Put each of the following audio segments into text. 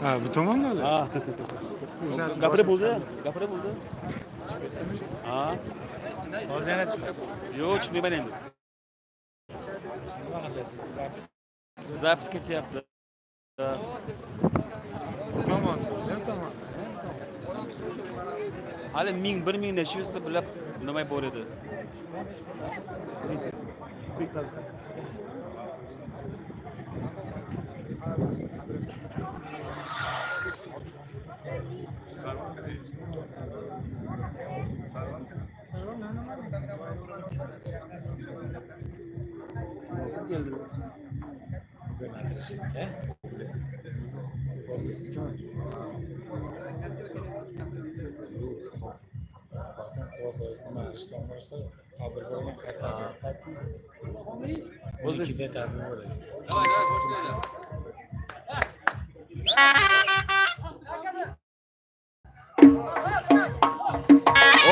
Ha bu tamam mı? Ha. Gapire buldu. Gapire buldu. Ha. Hozir yana chiqamiz. Yo'q, chiqmayman endi. Zapis ketyapti. Tamam. Hali 1000 necha yuzta bilab nima bor edi.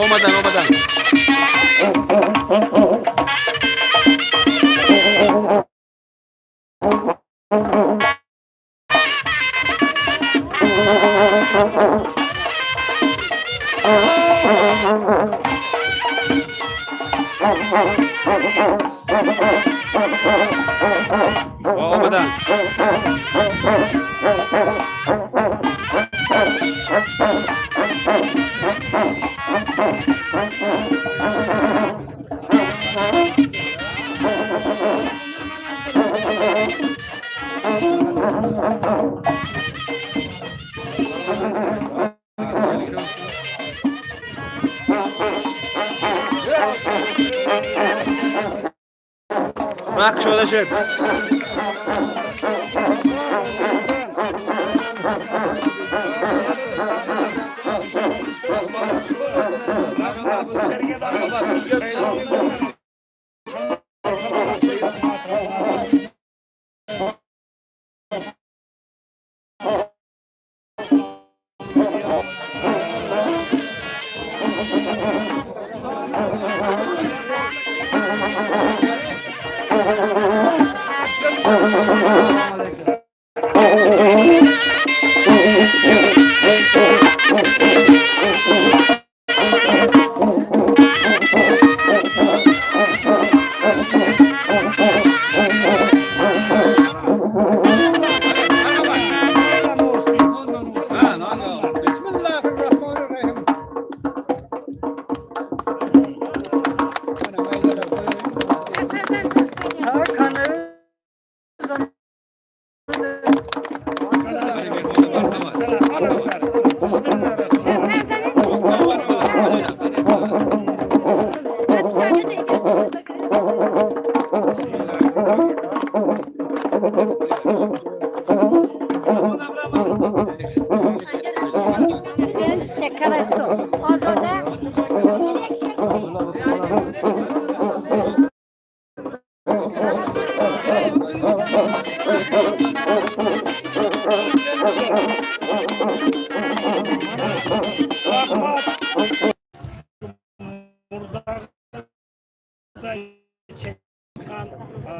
Olmadan. Bak şöyle şey.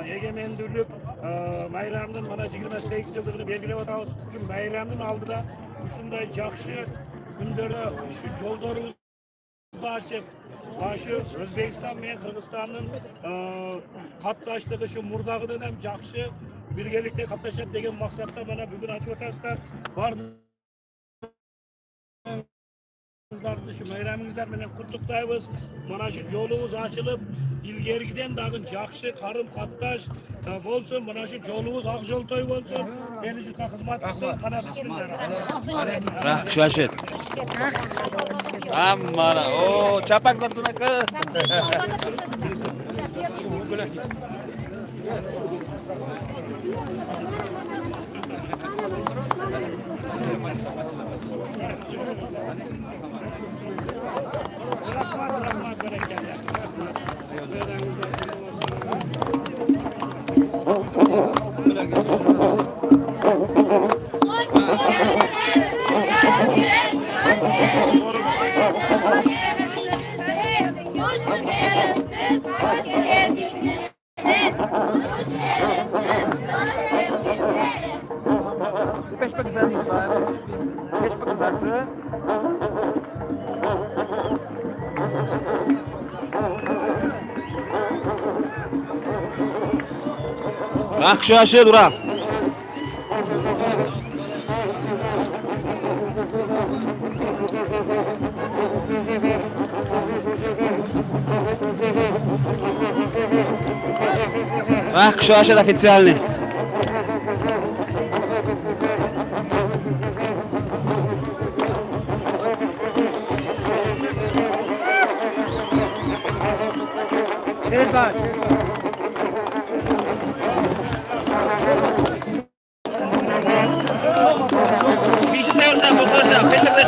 Egemendirlik bayramının mana 28 yılını belgilep atabыз. Şu bayramın aldıda uşunday jakşı günlerde şu yollarımızı açıp başı Özbekistan ve Kırgızistan'ın katlaştığı şu murdağıdan hem jakşı birgelikte katlaşat degen maksatda bana bugün açıp atasızlar. Var şu bayramınızlar bilen kutluktayız. Mana şu yolumuz açılıp ilgergiden dagın jakşı karım katlaş bolsun. Mana şu yolumuz ak yol toy bolsun. Beni hizmet kılsın. Kana bismillah. Rak şaşet. Ammana. O çapak zatına kı. Peixe para casar, isso vai. Peixe para casar, tá? Yaxshi yaxshi dura. Yaxshi yaxshi официальный. Çelba. Bizi tayyorsan, qo'rqasan, peshtadan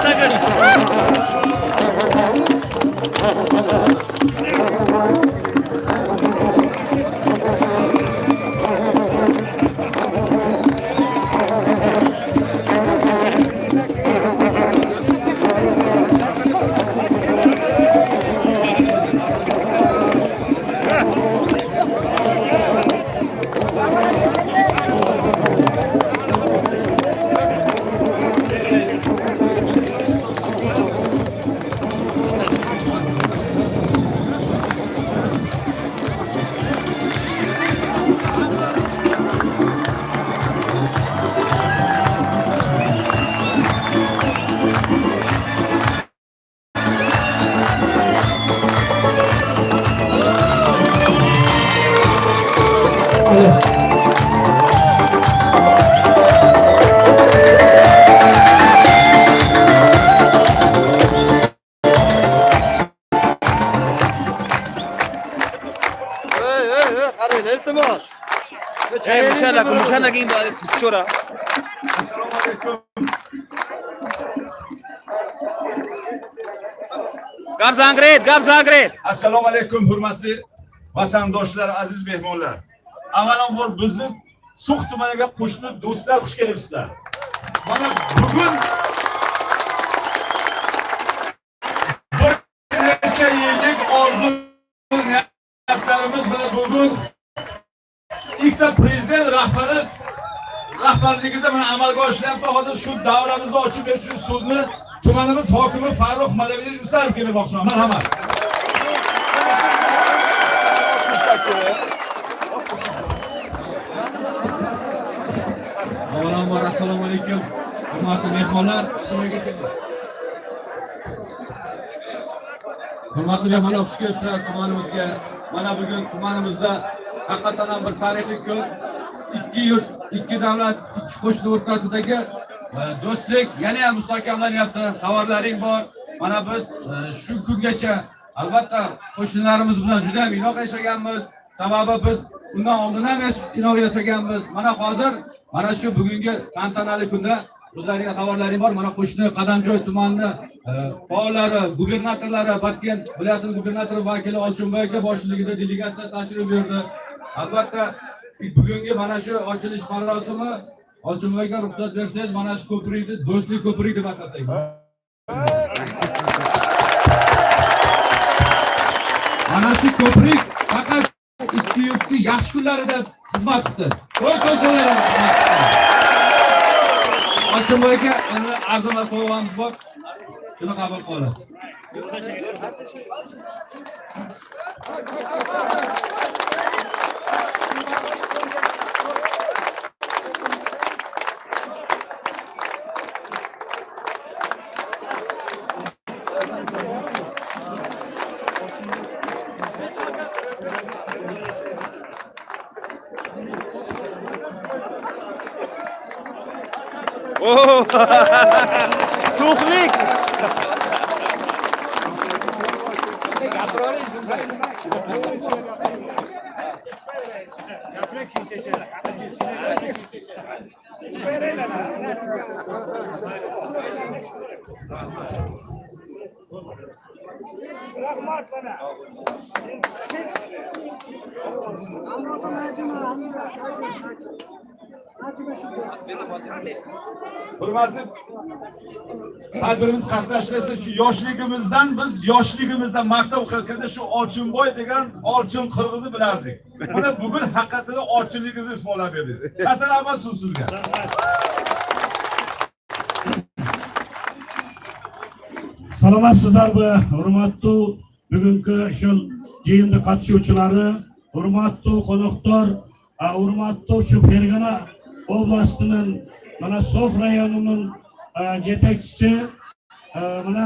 İltimos. Muşana keyin biz so'ra. Assalomu alaykum. Gap Zangret. Assalomu alaykum hurmatli vatandoshlar, aziz mehmonlar. Avvalambor bizni Suq tumaniga qo'shni do'stlar xush kelibsizlar. Mana bugun bir necha yillik orzu niyatlarimiz bilan bugun ikkita prezident rahbarligida mana amalga oshiryapti. Hozir shu davramizni ochib berish uchun so'zni tumanimiz hokimi Farruh Madaviy Usayev kelmoqchiman. Marhamat. Avvalambor assalomu alaykum. Hurmatli mehmonlar, hurmatli mehmonlar, xush kelibsizlar tumanimizga. Mana bugun tumanimizda haqiqatan ham bir tarixiy kun. Ikki yurt, ikki davlat, ikki qo'shni o'rtasidagi do'stlik yana ham mustahkamlanyapti. Xabarlaring bor. Mana biz shu kungacha albatta qo'shnilarimiz bilan juda ham inoq yashaganmiz. Sababi biz undan oldin ham inoq yashaganmiz. Mana hozir mana shu bugungi tantanali kunda o'zlariga xabarlaring bor. Mana qo'shni Qadamjoy tumani faollari, gubernatorlari, Batkent viloyati gubernatori vakili Olchinboyga boshchiligida delegatsiya tashrif buyurdi. Albatta bugungi mana shu ochilish marosimi Olchinboyga ruxsat bersangiz, mana shu ko'prikni do'stlik ko'prik deb atasak. Mana shu ko'prik faqat ikki yurtni yaxshi kunlarida xizmat qilsin. To'y-to'ychalar xizmat qilsin. Olchinboyga endi arzimas sovg'amiz bor. Shuni qabul qilasiz. Oh! So'qlik. Rahmat bana. Hurmatli tadbirimiz qatnashchilari, shu yoshligimizdan biz yoshligimizdan maktab o'qiyotganda shu Olchinboy degan olchin qirg'izni bilardik. Mana bugun haqiqatda olchinligingizni isbotlab berdingiz. Katta rahmat sizga. Salamatsizlarmi, hurmatli bugungi shu jiyinda qatnashuvchilari, hurmatli qo'noqlar, hurmatli shu Fergana oblastining mana So'x rayonining yetakchisi mana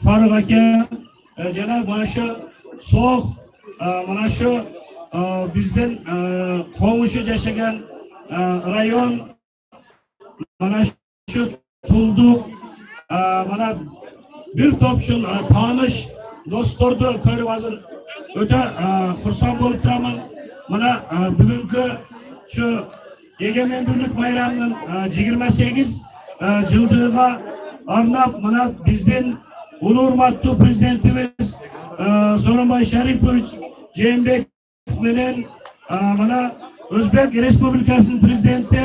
Farruh aka, yana mana shu So'x mana shu bizden komşu yaşayan rayon mana şu Tulduk mana bir top şu tanış dostlardı körüp hazır öte xursand bo'lib turaman. Mana bugünkü şu Egemen Birlik bayramının 28 yıldığına arnab mana bizden ulu hurmatli prezidentimiz Zo'ronboy Sharipov Jeenbek menen mana O'zbek Respublikasının prezidenti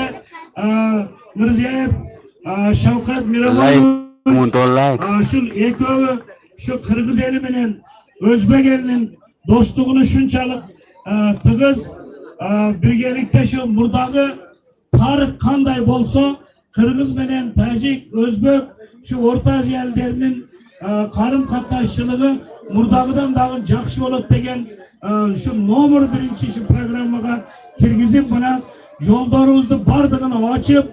Mirziyoyev Shavkat Miromonovich şu ekovi şu Qirg'iz eli menen O'zbek elining do'stligini shunchalik tig'iz birgalikda shu murdagi tarix qanday bo'lsa Qirg'iz menen Tajik, O'zbek şu O'rta Osiyo ellarining qarım qatnashchiligi murdagidan dag'in yaxshi bo'ladi degan şu nomor birinchi şu programmaga kirgizib mana yo'llarimizni bardig'ini ochib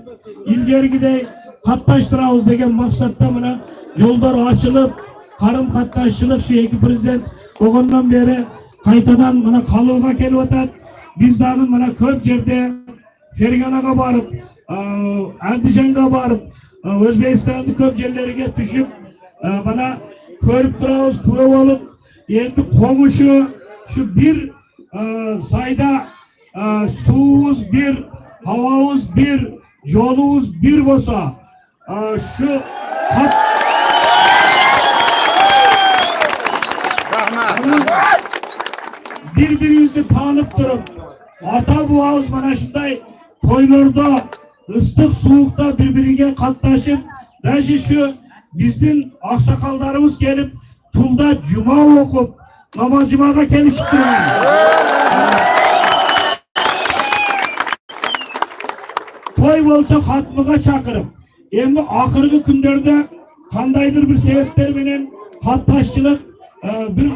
ilgarigidek qatnashtiramiz degan maqsadda mana yo'llar ochilib qarım qatnashchilik şu iki prezident bo'lgandan beri qaytadan mana qaluvga kelib o'tadi. Biz dag'in mana ko'p yerda Ferganaga borib, Andijonga borib, O'zbekistonning ko'p yerlariga tushib mana ko'rib turamiz, ko'rib olib endi qo'ng'ishi şu bir sayda suvuz bir, havavuz bir, yolumuz bir olsa şu birbirimizi tanıp durup ata buğaz mana şunday toylarda ıslık soğukta birbirine katlaşıp daşı şu bizden aksakallarımız gelip Tulda cuma okup namazımaga kelişip durlar. Toy bolsa hatmıga çakırıp endi ahırgı günlerde kandaydır bir sebepler menen katlaşçılık bir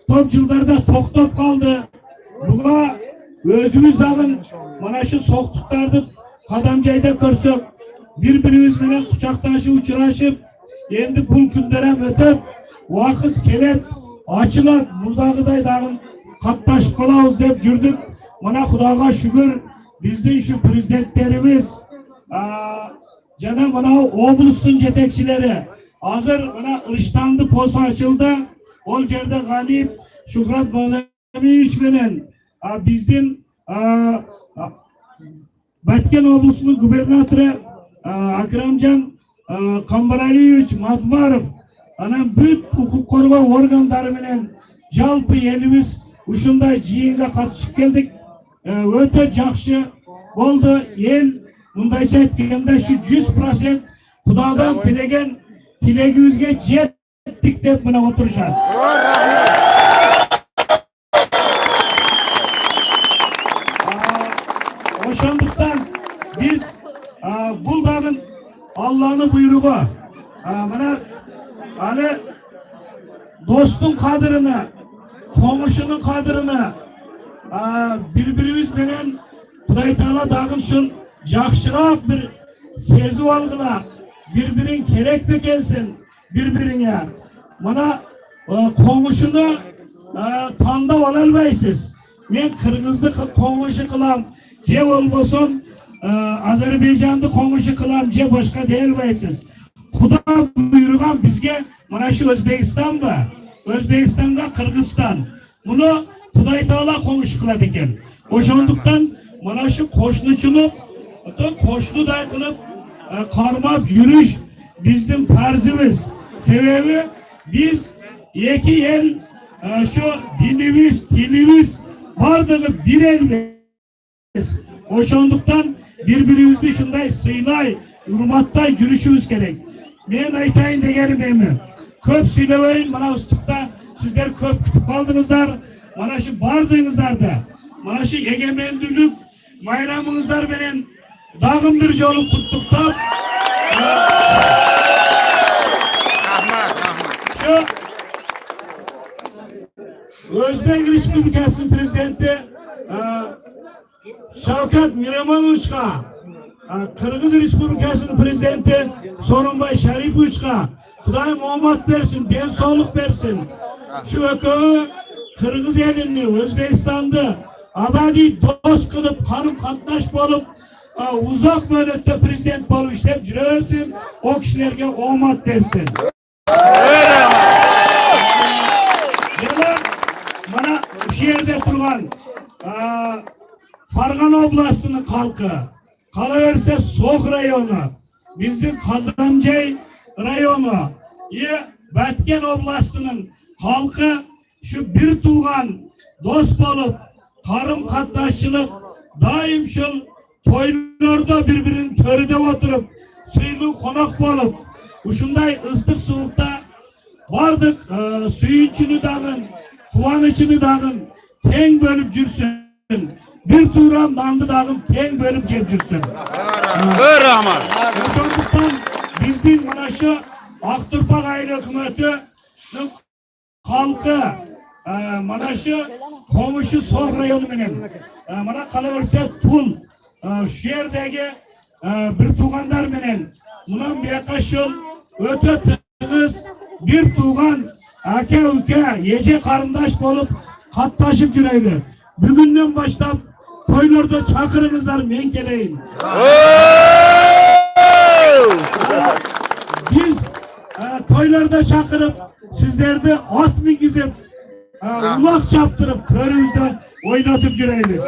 top yıllarda toktop kaldı. Buga özümüz dagın mana şu soğuktuklardı kadamcayda körsök birbirimiz menen kucaktaşıp uçuraşıp endi bu günlere ötüp vakit kelip açılan buradagıday dagın katlaşıp kalabız dep жүрдük. Mana Xudoga şükür bizden şu prezidentlerimiz jana mana oblastın yetekçileri hazır mana Irishtandı posa açıldı. Ol yerde G'anib Shuhrat Bolamiyevich menen bizden Batken oblasının gubernatörü Akramjon Qambaraliyevich Matmarov ana büt hukuk korgoo organlari menen jalpı elimiz uşunday jiyinga katışıp keldik. Öte yaxşı oldu. El mundaycha aytganda şu 100% Xudodan tilegen tilegimizge jettik deb mana oturishadi. Oşandıktan biz bu dağın Allah'ın buyruğu mana hani dostun kadrını, komşunun kadrını birbirimiz menen Xudoy Taala dagın şun yaxşırak bir sezip algıla birbirin kerek mi gelsin birbirine mana komşunu tandap alalmaysiz. Men Kırgız'dı komşu kılam je olmasın Azerbaycan'da komşu kılam je başka deyilmaysiz. Xudo buyurgan bizge mana şu Özbekistan mı? Özbekistan'da Kırgızistan. Bunu Xudoy Taala komşu kıladı ekan. Oşonduktan mana şu koşnuçuluk, koşnuday kılıp karmap yürüyüş bizim farzımız. Sebebi biz iki el şu dinimiz, dilimiz bardığı bir elimiz. Oşonduktan birbirimizni shunday siylay, hurmatday yurishimiz kerak. Men aytayin deganimmi? Ko'p siylavayin, mana ustiqda sizlar ko'p kutib qoldingizlar. Mana shu bordingizlarda, mana shu egemenlik bayramingizlar bilan dag'im bir yo'l qutlaqlab şu O'zbek Respublikasining prezidenti Shavkat Miromonovichga, Qirg'iz Respublikasining prezidenti Sooronbay Sharipovga Xudoyim omad bersin, den sog'lik bersin. Shu o'kovi Qirg'iz elini, O'zbekistonni abadiy do'st qilib, qarim-qatnash bo'lib, uzoq muddatda prezident bo'lib ishlab yuraversin, o kishilarga omad bersin. Mana shu yerda turgan Farg'ona oblastining xalqi, qolaversa So'x rayoni, bizning Qadamjoy rayoni, Batken oblastining xalqi shu bir tug'an do'st bo'lib, qarim-qatnashchilik doim shu to'ylarda bir-birini to'rida o'tirib, suyli qo'noq bo'lib, shunday issiq sovuqda bardik suyunchini dag'in, quvonchini dag'in teng bo'lib yursin. Bir turam nonni dag'in teng bo'lib yeb yursin. Rahmat. Shundan bizning mana shu Oqturpoq aile hukumati xalqi mana shu qo'mishi So'x rayoni bilan mana qolaversa Tul shu yerdagi bir tug'anlar bilan bundan buyoqqa shu o'ta tig'iz bir tug'an aka uka yeje qarindosh bo'lib qatnashib yuraylik. Bugundan boshlab to'ylarda chaqiringizlar, men kelayin. Biz to'ylarda chaqirib, sizlarni ot mingizib, uloq chaptirib, ko'ringizda o'ynatib yuraylik.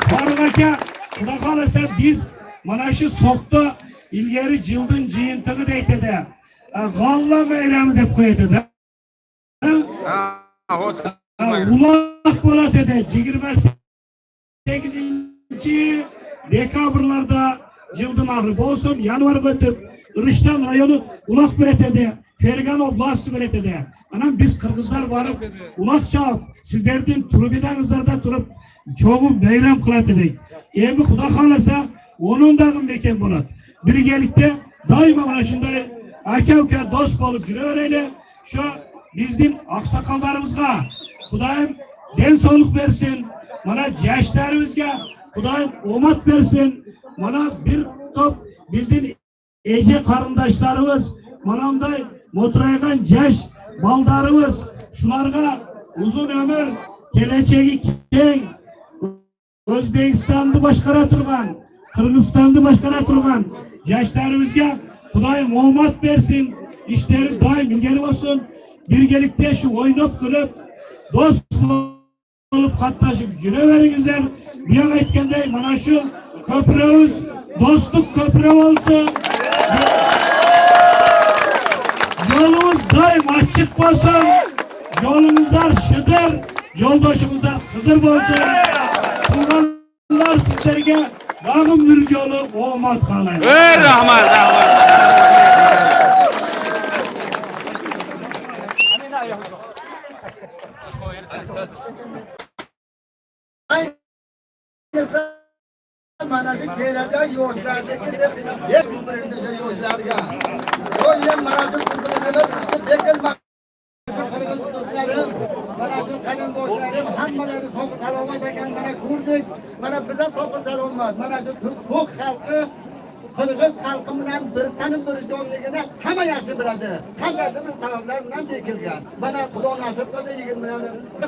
Farruh aka, xudo xolasa biz mana shu So'xda ilgari jildin jiyintig'i deydi-da, g'alla bayrami deb qo'yadi-da. Uloq bo'ladi-da, 28 dekabrlarda jildin og'ri bo'lsin, yanvarga o'tib, Rishton rayoni uloq beradi, Fergan oblasti beradi. Ana biz qirg'izlar borib, uloq chop, sizlarning tribunangizlarda turib, cho'g'ib bayram qiladik. Endi xudo xolasa, onun dag'im ekan bo'ladi. Birgalikda doimo mana shunday aka-uka do'st bo'lib yuraveraylik. Shu bizning oqsoqollarimizga Xudoyim den sog'lik bersin. Mana jashlarimizga Xudoyim omad bersin. Mana bir top bizning eje qarindoshlarimiz, mana bunday mo'tiraygan jash baldarimiz, shularga uzun ömür, kelajagi keng, O'zbekistonni boshqara turgan, Qirg'izistonni boshqara turgan yoshlarimizga Xudoyim omad bersin, ishlari doim ilgari bo'lsin. Birgalikda shu o'ynab kulib, do'st bo'lib qatnashib yuraveringizlar. Bu yoq aytganday mana shu ko'primiz do'stlik ko'pri bo'lsin. Yo'limiz doim ochiq bo'lsin. Yo'limizlar shidir, yo'ldoshimizlar qizil bo'lsin. Tuğanlar sizlerge dağım bir yolu omad qalayın. Rahmat, rahmat. Mana shu kelajak yoshlardagi deb prezident yoshlarga o'yin mana shu qizlarimiz lekin qirg'iz do'stlarim, mana shu qarindoshlarim hammalari sog' salomat ekanligini ko'rdik. Mana biza sog' salomat, mana shu So'x xalqi Qirg'iz xalqi bilan bir tanib bir jonligini hamma yaxshi biladi. Qandaydir bir sabablar bilan bekilgan. Mana Xudo nasib qildi yigitlar,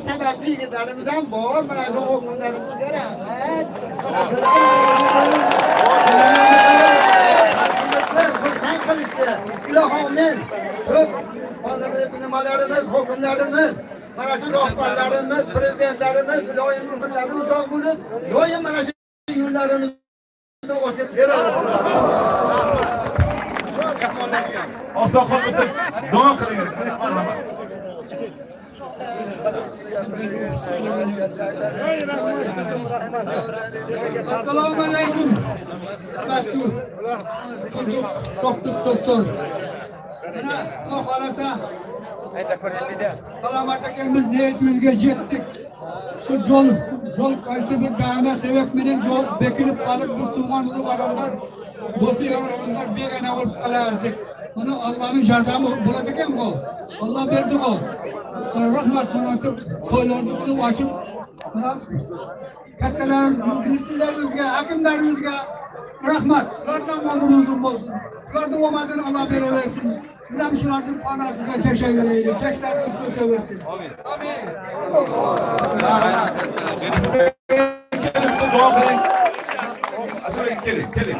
sababli yigitlarimiz ham bor. Mana shu o'g'illarimiz rahmat. Xursand qilishdi. Ilohomin. Nimalarimiz, hukmlarimiz, mana shu rahbarlarimiz, prezidentlarimiz, iloyim umrlari uzoq bo'lib, doim mana shu yo'llarimizni ochib beradi. Oqsoqol o'tib, duo qiling. Assalomu alaykum. Hurmatli do'stlar. Mana Alloh xolasa salomatligimiz niyatimizga yetdik. Bu yo'l qaysi bir bahona sebep bilan yo'l bekilib qolib biz tuyg'anlik odamlar bo'lsa odamlar begona bo'lib qolardik. Mana Allohning yordami bo'ladi ekan bu. Alloh berdi bu. Rahmat mana qo'ylarni qilib ochib mana kattalar ministerlarimizga, hakimlarimizga rahmat. Ulardan mamnun uzun bo'lsin. Ularning omadini Alloh beraversin. Biz ham shularning xonasida yashayveraylik. Keklarni o'saversin. Amin. Amin. Duo qiling. Asli keling. Keling.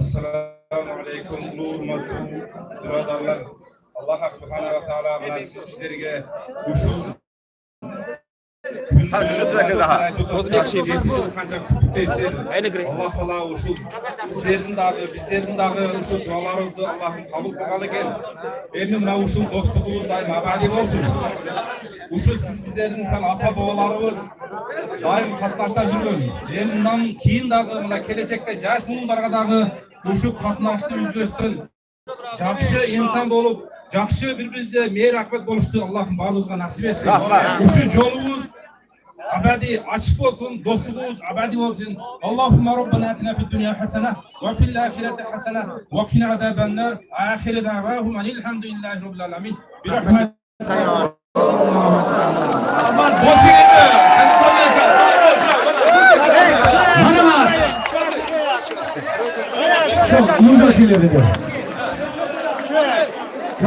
Assalomu alaykum hurmatli birodarlar. Alloh subhanahu va taolo mana sizlarga ushbu O'zbek she'ri. qancha kutibsizlar. Ayni kirang. Alloh taolo ushbu bizlarning dag'i ushbu duolarimizni Allohim qabul qilgan ekan. Endi mana ushbu do'stligimiz doim abadiy bo'lsin. Ushbu siz bizlarning misol ota bobolarimiz doim qatnashda yurgan. Bundan keyin dag'i mana kelajakda yosh bularga dag'i ushbu qatnashni o'zgartirib yaxshi inson bo'lib, yaxshi bir-birimizga mehr-rahmat bo'lishni Allohim barimizga nasib etsin. Ushbu yo'limiz abadiy açık olsun, dostluğumuz abadi olsun. Allahümme Rabbena atina fid dünya hasene ve fil ahireti hasene ve qina azabennar. Ahire davahum elhamdülillahi rabbil alamin. Bir rahmet. Aman bozuydu. Çok iyi söyledin.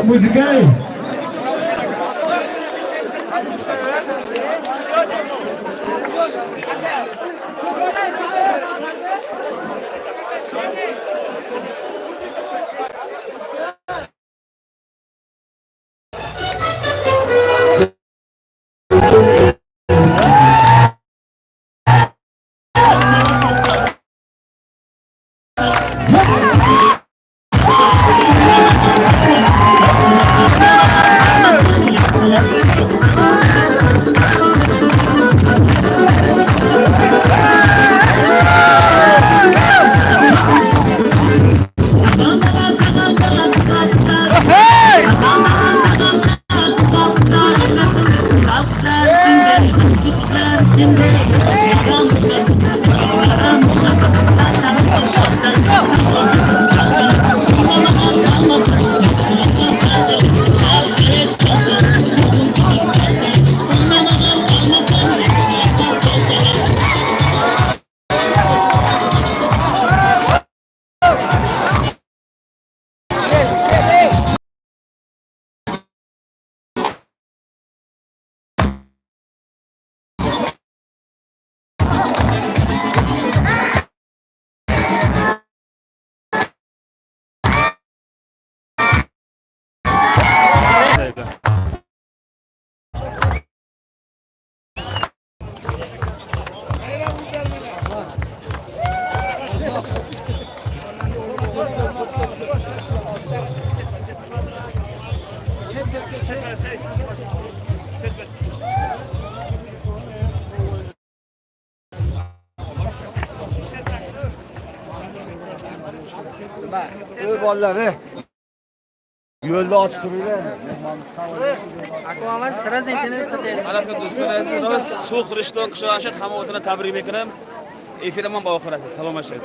Müzikayı. Vallahi yo'lda ochib turinglar. Akvalar sira internetda deydi. Alaka do'stlar, aziz, so'q Rishton qishloq ashad hamma o'tini tabrik etaman. Efirman bog'xonasi. Salom ashad.